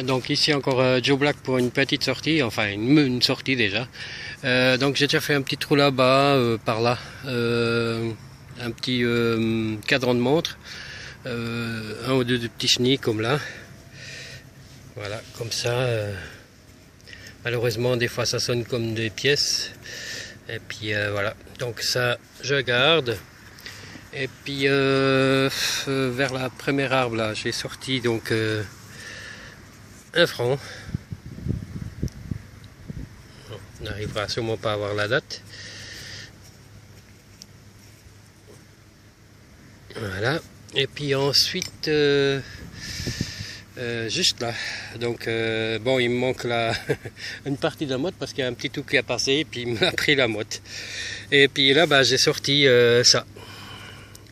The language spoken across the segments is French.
Donc ici encore Joe Black pour une petite sortie, enfin une sortie déjà. Donc j'ai déjà fait un petit trou là-bas, par là, un petit cadran de montre, un ou deux petits chenilles comme là. Voilà, comme ça. Malheureusement des fois ça sonne comme des pièces. Et puis voilà, donc ça je garde. Et puis vers la première arbre là, j'ai sorti donc 1 franc. On n'arrivera sûrement pas à avoir la date. Voilà. Et puis ensuite, juste là. Donc bon, il me manque là une partie de la motte parce qu'il y a un petit tout qui a passé et puis il m'a pris la motte. Et puis là, bah, j'ai sorti ça.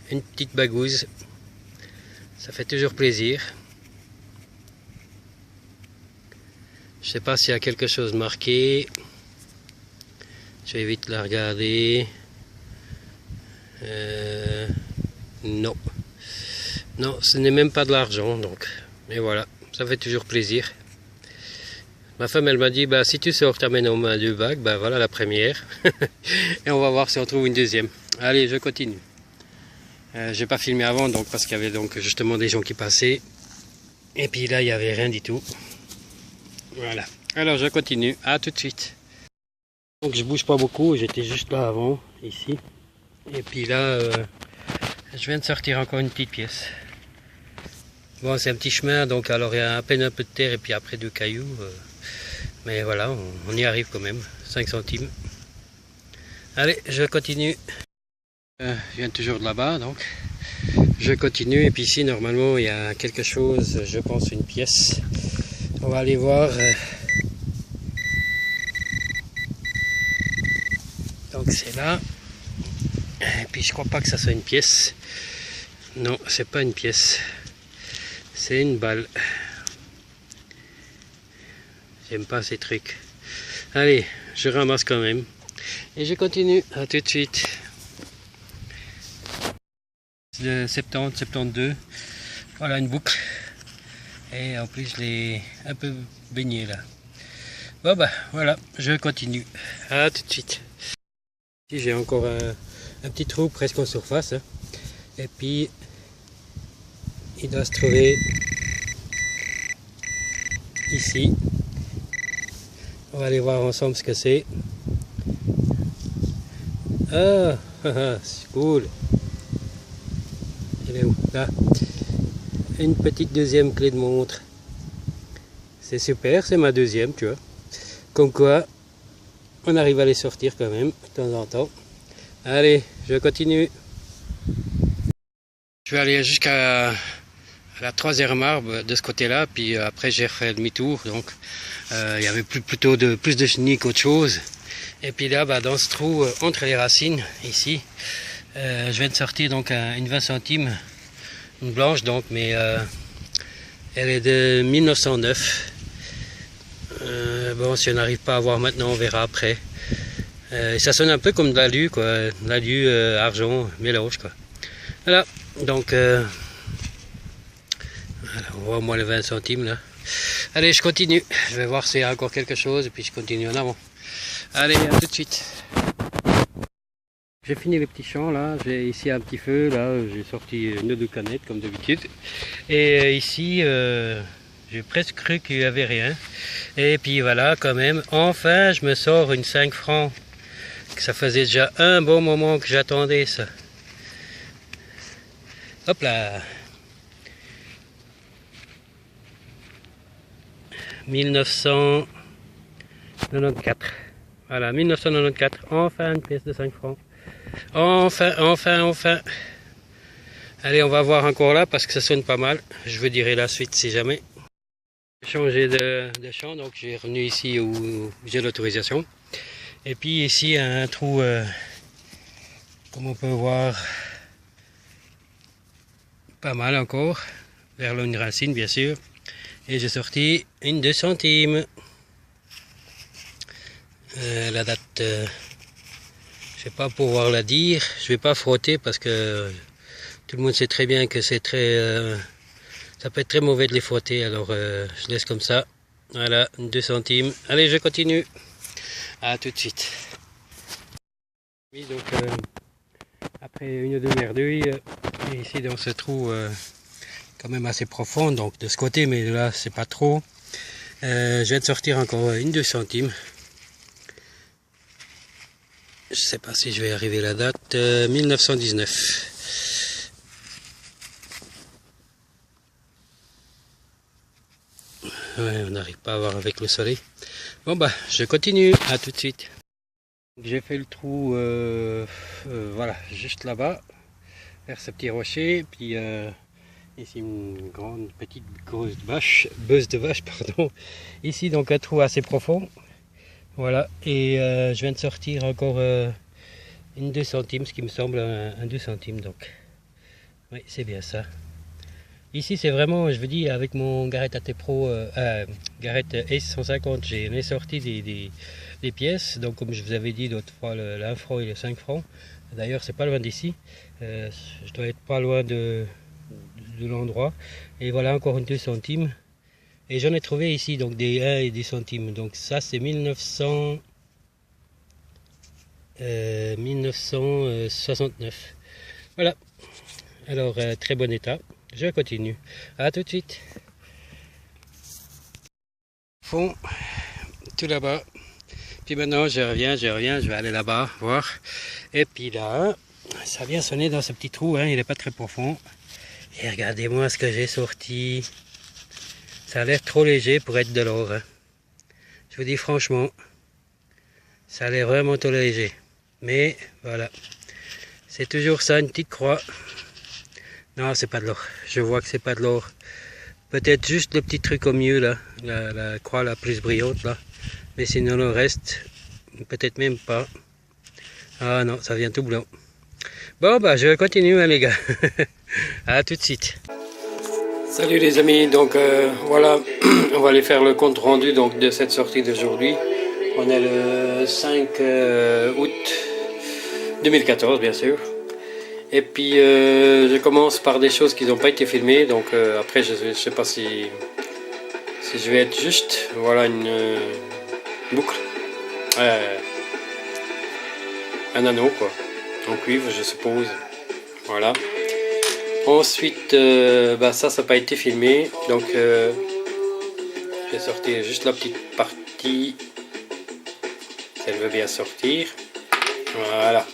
Une petite bagouze. Ça fait toujours plaisir. Je sais pas s'il y a quelque chose marqué. Je vais vite la regarder. Non. Non, ce n'est même pas de l'argent, donc. Mais voilà, ça fait toujours plaisir. Ma femme, elle m'a dit, bah, si tu sors, t'amènes au moins 2 bagues. Bah voilà la première. Et on va voir si on trouve une deuxième. Allez, je continue. J'ai pas filmé avant, donc parce qu'il y avait donc justement des gens qui passaient. Et puis là, il n'y avait rien du tout. Voilà. Alors, je continue. À tout de suite. Donc, je bouge pas beaucoup. J'étais juste là avant, ici. Et puis là, je viens de sortir encore une petite pièce. Bon, c'est un petit chemin, donc alors il y a à peine un peu de terre et puis après 2 cailloux. Mais voilà, on y arrive quand même. 5 centimes. Allez, je continue. Je viens toujours de là-bas, donc je continue. Et puis ici, normalement, il y a quelque chose, je pense une pièce. On va aller voir. Donc c'est là. Et puis je crois pas que ça soit une pièce. Non, c'est pas une pièce. C'est une balle. J'aime pas ces trucs. Allez, je ramasse quand même. Et je continue. À tout de suite. De 70, 72. Voilà une boucle. Et en plus je l'ai un peu baigné là. Bon bah voilà, je continue. À tout de suite. Ici j'ai encore un petit trou presque en surface. Hein. Et puis il doit se trouver ici. On va aller voir ensemble ce que c'est. Ah, c'est cool. Elle est où? Là. Une petite deuxième clé de montre. C'est super, c'est ma deuxième, tu vois. Comme quoi, on arrive à les sortir quand même, de temps en temps. Allez, je continue. Je vais aller jusqu'à la 3e arbre de ce côté-là, puis après j'ai refait demi-tour, donc il y avait plus de chenilles qu'autre chose. Et puis là, bah, dans ce trou, entre les racines, ici, je viens de sortir donc une 20 centimes, une blanche donc, mais elle est de 1909. Bon, si on n'arrive pas à voir maintenant, on verra après. Ça sonne un peu comme de l'alu, quoi, l'alu argent mélange, quoi. Voilà, donc voilà, on voit au moins les 20 centimes là. Allez, je continue. Je vais voir s'il y a encore quelque chose et puis je continue en avant. Allez, à tout de suite. J'ai fini les petits champs là, j'ai ici un petit feu, là j'ai sorti une ou deux canettes comme d'habitude. Et ici, j'ai presque cru qu'il n'y avait rien. Et puis voilà, quand même, enfin je me sors une 5 francs. Ça faisait déjà un bon moment que j'attendais ça. Hop là. 1994. Voilà, 1994. Enfin une pièce de 5 francs. Enfin. Allez, on va voir encore là parce que ça sonne pas mal. Je vous dirai la suite si jamais. J'ai changé de champ, donc j'ai revenu ici où j'ai l'autorisation. Et puis ici, un trou, comme on peut voir, pas mal encore, vers une racine bien sûr. Et j'ai sorti une 2 centimes. La date, je vais pas pouvoir la dire, je vais pas frotter parce que tout le monde sait très bien que c'est très ça peut être très mauvais de les frotter, alors je laisse comme ça. Voilà, 2 centimes. Allez, je continue. À tout de suite. Oui, donc après une ou deux merdouilles, ici dans ce trou quand même assez profond, donc de ce côté, mais là c'est pas trop. Je viens de sortir encore une 2 centimes. Je sais pas si je vais arriver à la date. 1919. Ouais, on n'arrive pas à voir avec le soleil. Bon bah, je continue. À tout de suite. J'ai fait le trou, voilà, juste là-bas, vers ce petit rocher, puis ici une grande, petite, grosse vache, beuse de vache, pardon. Ici donc un trou assez profond, voilà, et je viens de sortir encore une 2 centimes, ce qui me semble un 2 centimes, donc oui, c'est bien ça. Ici c'est vraiment, je vous dis, avec mon Garrett AT Pro, Garrett S150, j'ai sorti des pièces, donc comme je vous avais dit l'autre fois, le 1 franc et le 5 francs. D'ailleurs c'est pas loin d'ici, je dois être pas loin de l'endroit, et voilà encore une 2 centimes, et j'en ai trouvé ici donc des 1 et des centimes, donc ça c'est 1969, voilà, alors très bon état. Je continue. À tout de suite. Fond, tout là-bas. Puis maintenant, je reviens, je vais aller là-bas voir. Et puis là, ça vient sonner dans ce petit trou, hein, il n'est pas très profond. Et regardez-moi ce que j'ai sorti. Ça a l'air trop léger pour être de l'or. Hein. Je vous dis franchement, ça a l'air vraiment trop léger. Mais voilà, c'est toujours ça, une petite croix. Non, c'est pas de l'or. Je vois que c'est pas de l'or. Peut-être juste le petit truc au milieu là, la croix la plus brillante là. Mais sinon le reste, peut-être même pas. Ah non, ça vient tout blanc. Bon bah je continue hein, les gars. À tout de suite. Salut les amis, donc voilà, on va aller faire le compte rendu donc, de cette sortie d'aujourd'hui. On est le 5 août 2014 bien sûr. Et puis je commence par des choses qui n'ont pas été filmées, donc après je ne sais pas si je vais être juste. Voilà une boucle, un anneau quoi, en cuivre je suppose, voilà. Ensuite bah, ça n'a pas été filmé, donc j'ai sorti juste la petite partie, si elle veut bien sortir, voilà.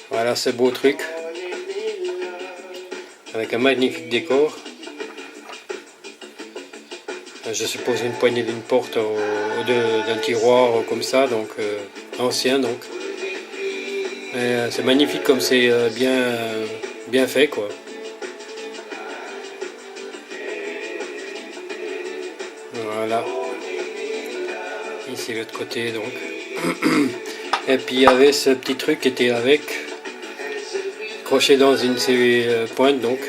Voilà ce beau truc, avec un magnifique décor. Je suppose une poignée d'une porte d'un tiroir comme ça, donc ancien donc. C'est magnifique comme c'est bien fait quoi. Voilà. Ici l'autre côté donc. Et puis il y avait ce petit truc qui était avec, accroché dans une de ces pointes donc.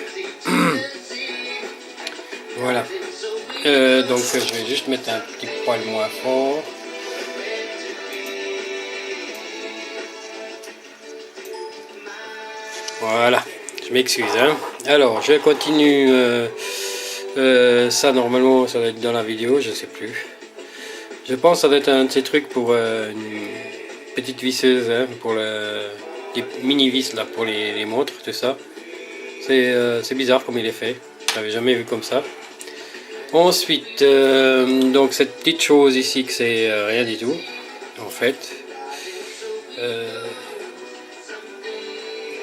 Voilà. Donc je vais juste mettre un petit poil moins fort. Voilà, je m'excuse hein. Alors je continue, ça normalement ça va être dans la vidéo, je sais plus. Je pense que ça doit être un de ces trucs pour une petite visseuse, hein, pour des mini vis là pour les montres, tout ça. C'est bizarre comme il est fait, j'avais jamais vu comme ça. Ensuite, donc cette petite chose ici que c'est rien du tout, en fait.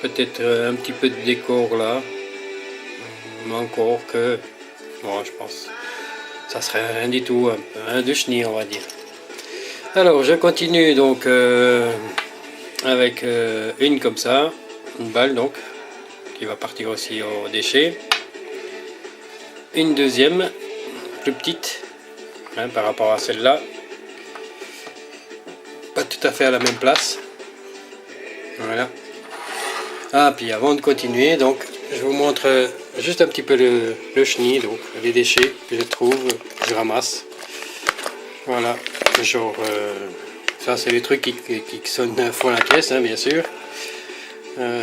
Peut-être un petit peu de décor là, mais encore que, bon, je pense, ça serait rien du tout, un de chenille on va dire. Alors je continue donc avec une comme ça, une balle donc, qui va partir aussi au déchet. Une deuxième, plus petite, hein, par rapport à celle-là. Pas tout à fait à la même place. Voilà. Ah, puis avant de continuer, donc, je vous montre juste un petit peu le chenille, donc les déchets que je trouve, que je ramasse. Voilà, genre, ça c'est les trucs qui sonnent fort la caisse, hein, bien sûr.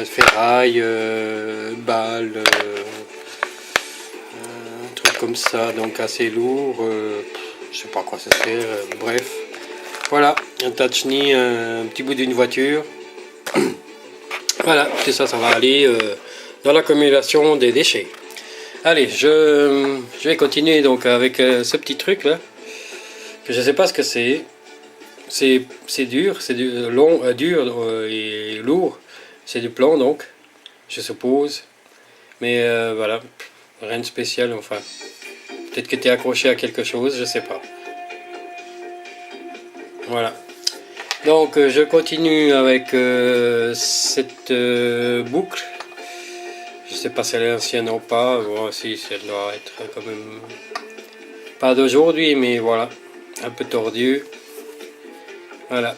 Ferraille, balles, comme ça, donc assez lourd, je sais pas à quoi ça sert, bref. Voilà, un touch-knee, un petit bout d'une voiture. Voilà, tout ça, ça va aller dans l'accumulation des déchets. Allez, je vais continuer donc avec ce petit truc là, que je sais pas ce que c'est. C'est dur, c'est long, dur et lourd. C'est du plomb donc, je suppose. Mais voilà, rien de spécial, enfin. Peut-être que tu es accroché à quelque chose, je sais pas. Voilà. Donc je continue avec cette boucle. Je sais pas si elle est ancienne ou pas. Bon, si, elle doit être quand même pas d'aujourd'hui, mais voilà, un peu tordu. Voilà.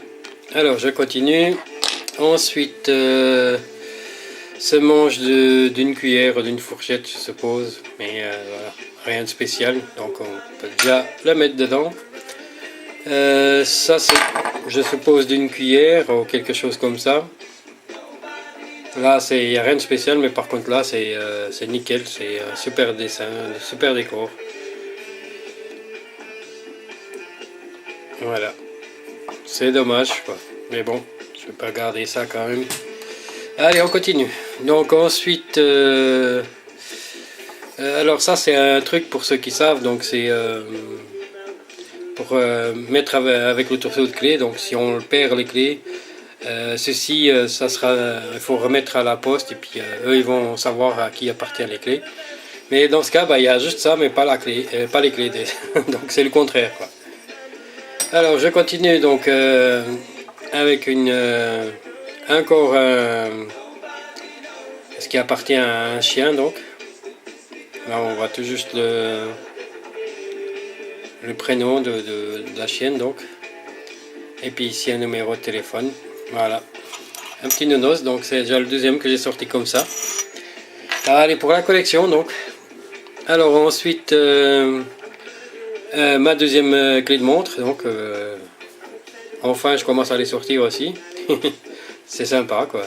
Alors je continue. Ensuite, ce manche d'une cuillère, d'une fourchette, je suppose, mais voilà, rien de spécial. Donc on peut déjà la mettre dedans. Ça c'est, je suppose, d'une cuillère ou quelque chose comme ça. Là il n'y a rien de spécial, mais par contre là c'est nickel, c'est un super dessin, un super décor. Voilà, c'est dommage quoi, mais bon, je vais pas garder ça quand même. Allez, on continue. Donc ensuite, alors ça c'est un truc pour ceux qui savent, donc c'est pour mettre avec le trousseau de clés. Donc si on perd les clés, ceci, ça sera, il faut remettre à la poste et puis eux ils vont savoir à qui appartiennent les clés. Mais dans ce cas, bah, il y a juste ça, mais pas la clé, pas les clés. Donc c'est le contraire quoi. Alors je continue donc avec encore ce qui appartient à un chien donc. Là on voit tout juste le prénom de la chienne donc. Et puis ici un numéro de téléphone. Voilà. Un petit nounos, donc c'est déjà le deuxième que j'ai sorti comme ça. Allez, pour la collection donc. Alors ensuite ma deuxième clé de montre, donc enfin je commence à les sortir aussi. C'est sympa quoi.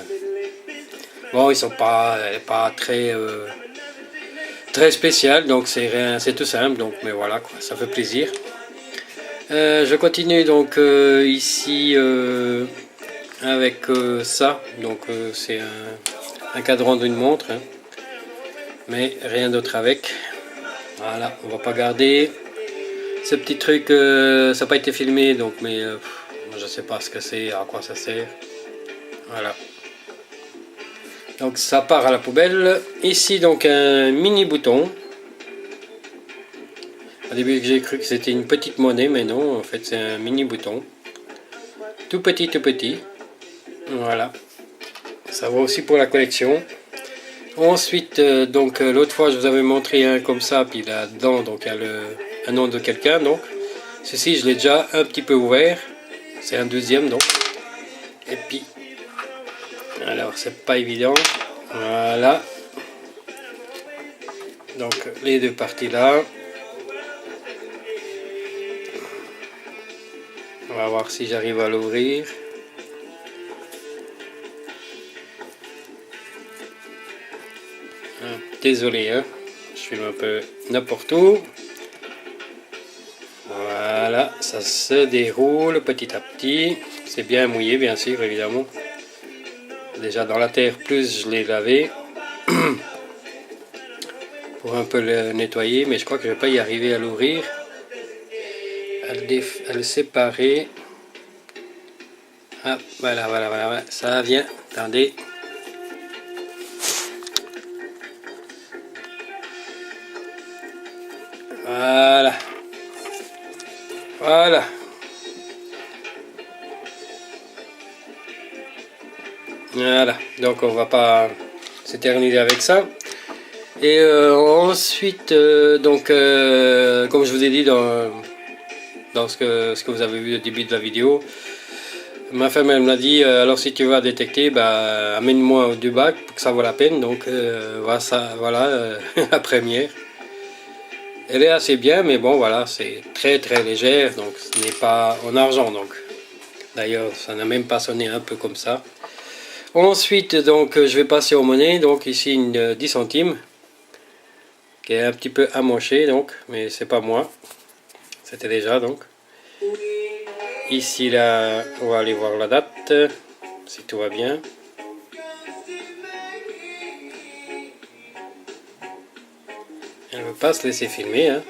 Bon, ils sont pas très très spécial, donc c'est rien, c'est tout simple, donc mais voilà quoi, ça fait plaisir. Je continue donc ici avec ça, donc c'est un cadran d'une montre, hein, mais rien d'autre avec. Voilà, on va pas garder ce petit truc, ça n'a pas été filmé donc, mais je sais pas ce que c'est, à quoi ça sert. Voilà. Donc ça part à la poubelle. Ici donc un mini bouton. Au début j'ai cru que c'était une petite monnaie, mais non, en fait c'est un mini bouton. Tout petit, tout petit. Voilà. Ça va aussi pour la collection. Ensuite, donc l'autre fois je vous avais montré un comme ça, puis là-dedans donc il y a un nom de quelqu'un. Donc ceci je l'ai déjà un petit peu ouvert. C'est un deuxième donc. Et puis alors c'est pas évident. Voilà. Donc les deux parties là. On va voir si j'arrive à l'ouvrir. Désolé, hein, je filme un peu n'importe où. Voilà, ça se déroule petit à petit. C'est bien mouillé, bien sûr, évidemment. Déjà dans la terre, plus je l'ai lavé pour un peu le nettoyer, mais je crois que je ne vais pas y arriver à l'ouvrir, à le séparer. Ah, voilà, voilà, voilà, ça vient. Attendez. Voilà. Voilà. Voilà. Donc on va pas s'éterniser avec ça. Et ensuite, donc, comme je vous ai dit dans ce que vous avez vu au début de la vidéo, ma femme elle m'a dit, alors si tu vas détecter, bah, amène-moi du bac pour que ça vaut la peine. Donc voilà, la première. Elle est assez bien, mais bon voilà, c'est très très légère, donc ce n'est pas en argent donc. D'ailleurs, ça n'a même pas sonné un peu comme ça. Ensuite, donc, je vais passer aux monnaies. Donc ici une 10 centimes. qui est un petit peu amoché, donc, mais c'est pas moi. C'était déjà, donc. Ici, là, on va aller voir la date, si tout va bien. Elle ne veut pas se laisser filmer, hein.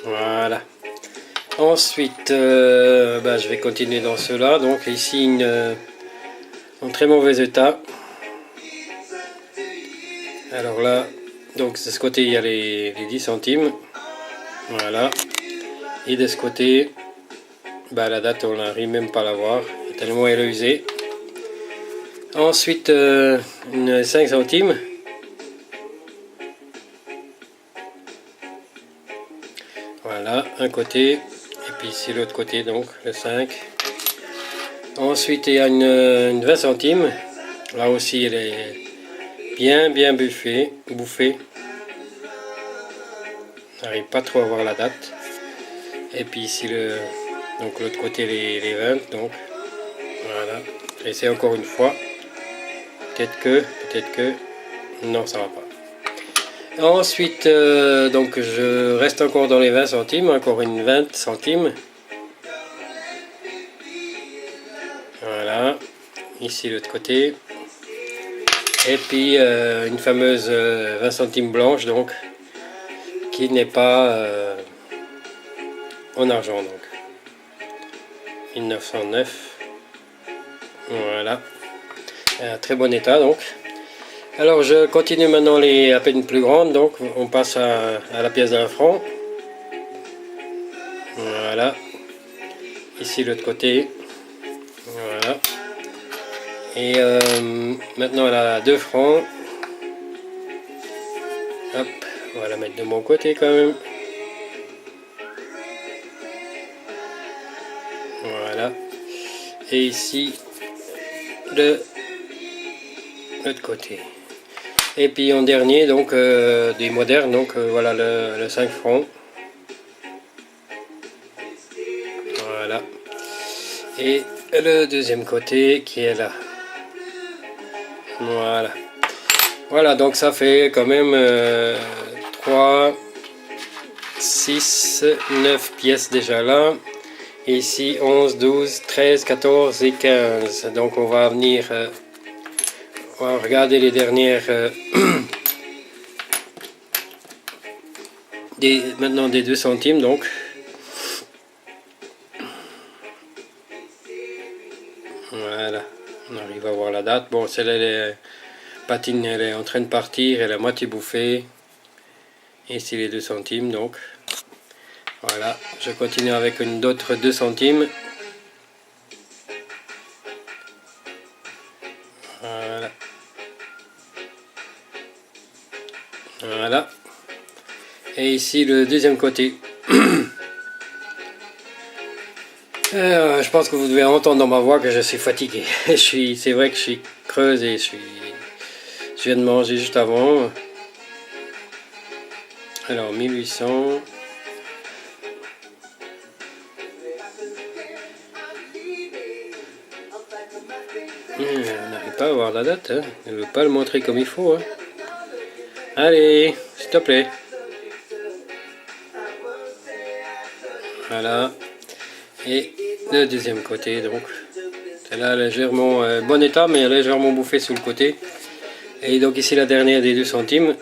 Voilà. Ensuite, je vais continuer dans cela. Donc ici, en très mauvais état. Alors là, donc de ce côté, il y a les 10 centimes. Voilà. Et de ce côté, la date, on n'arrive même pas à la voir. Tellement elle est usée. Ensuite, une 5 centimes. Voilà, un côté. Et puis ici, l'autre côté, donc, le 5. Ensuite, il y a une 20 centimes. Là aussi, elle est bien bouffée. J'arrive pas trop à voir la date. Et puis ici, donc l'autre côté, les 20. Donc, voilà. J'essaie encore une fois. Peut-être que... Non, ça va pas. Ensuite, donc je reste encore dans les 20 centimes. Encore une 20 centimes. Voilà. Ici, l'autre côté. Et puis, une fameuse 20 centimes blanche, donc, qui n'est pas en argent, donc. 1909. Voilà. Très bon état, donc. Alors je continue maintenant les à peine plus grandes, donc on passe à la pièce d'un franc. Voilà. Ici l'autre côté. Voilà. Et maintenant elle a 2 francs. Hop, on va la mettre de mon côté quand même. Voilà. Et ici l'autre côté. Et puis en dernier, donc des modernes, donc voilà le 5 francs. Voilà. Et le deuxième côté qui est là. Voilà. Voilà, donc ça fait quand même 3, 6, 9 pièces déjà là. Et ici 11, 12, 13, 14 et 15. Donc on va venir... on va regarder les dernières maintenant des 2 centimes, donc voilà, on arrive à voir la date. Bon, celle-là, patine, elle est en train de partir, elle est à moitié bouffée. Et ici les 2 centimes, donc voilà, je continue avec une autre 2 centimes. Voilà. Voilà. Et ici le deuxième côté. Je pense que vous devez entendre dans ma voix que je suis fatigué. C'est vrai que je suis creuse et je viens de manger juste avant. Alors 1800. On n'arrive pas à voir la date, hein. Elle ne veut pas le montrer comme il faut, hein. Allez, s'il te plaît. Voilà. Et le deuxième côté, donc. Celle-là légèrement bon état, mais légèrement bouffée sous le côté. Et donc ici la dernière des 2 centimes.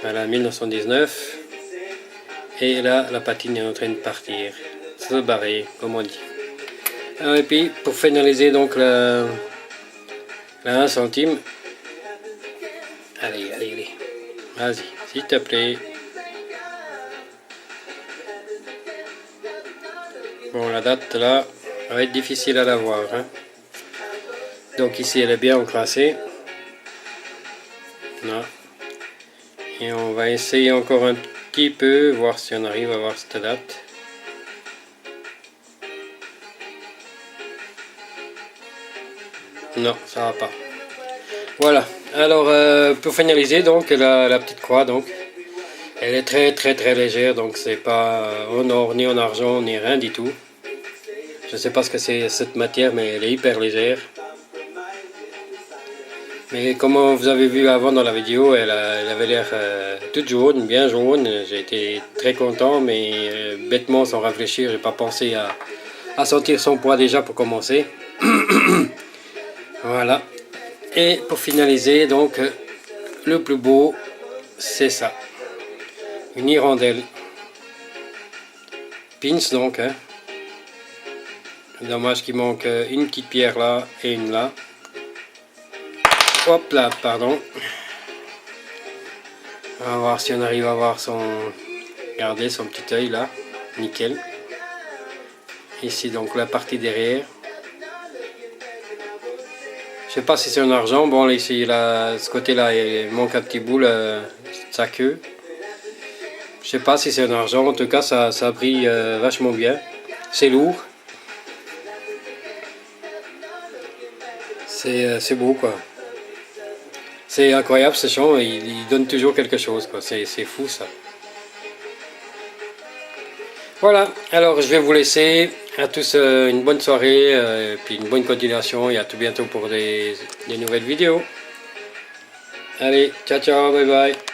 Voilà, 1919. Et là, la patine est en train de partir. Se barrer, comme on dit. Alors, et puis, pour finaliser donc la 1 centime. Allez. Vas-y, s'il te plaît. Bon, la date là, ça va être difficile à la voir, hein. Donc ici, elle est bien encrassée. Là. Et on va essayer encore un petit peu, voir si on arrive à voir cette date. Non, ça va pas. Voilà. Alors, pour finaliser, donc la petite croix, donc, elle est très légère, donc c'est pas en or ni en argent ni rien du tout. Je sais pas ce que c'est cette matière, mais elle est hyper légère. Mais comme vous avez vu avant dans la vidéo, elle avait l'air toute jaune, bien jaune. J'ai été très content, mais bêtement, sans réfléchir, j'ai pas pensé à sentir son poids déjà pour commencer. Voilà. Et pour finaliser, donc, le plus beau, c'est ça. Une hirondelle. Pins donc, hein. Dommage qu'il manque une petite pierre là et une là. Hop là, pardon. On va voir si on arrive à voir son... Regardez son petit œil là. Nickel. Ici donc la partie derrière. Je sais pas si c'est en argent. Bon là, ici là, ce côté là il manque un petit bout sa queue. Je sais pas si c'est en argent. En tout cas ça brille vachement bien. C'est lourd. C'est beau quoi. C'est incroyable ce chant, il donne toujours quelque chose quoi. C'est fou ça. Voilà, alors je vais vous laisser. À tous une bonne soirée, puis une bonne continuation et à tout bientôt pour des nouvelles vidéos. Allez, ciao ciao, bye bye.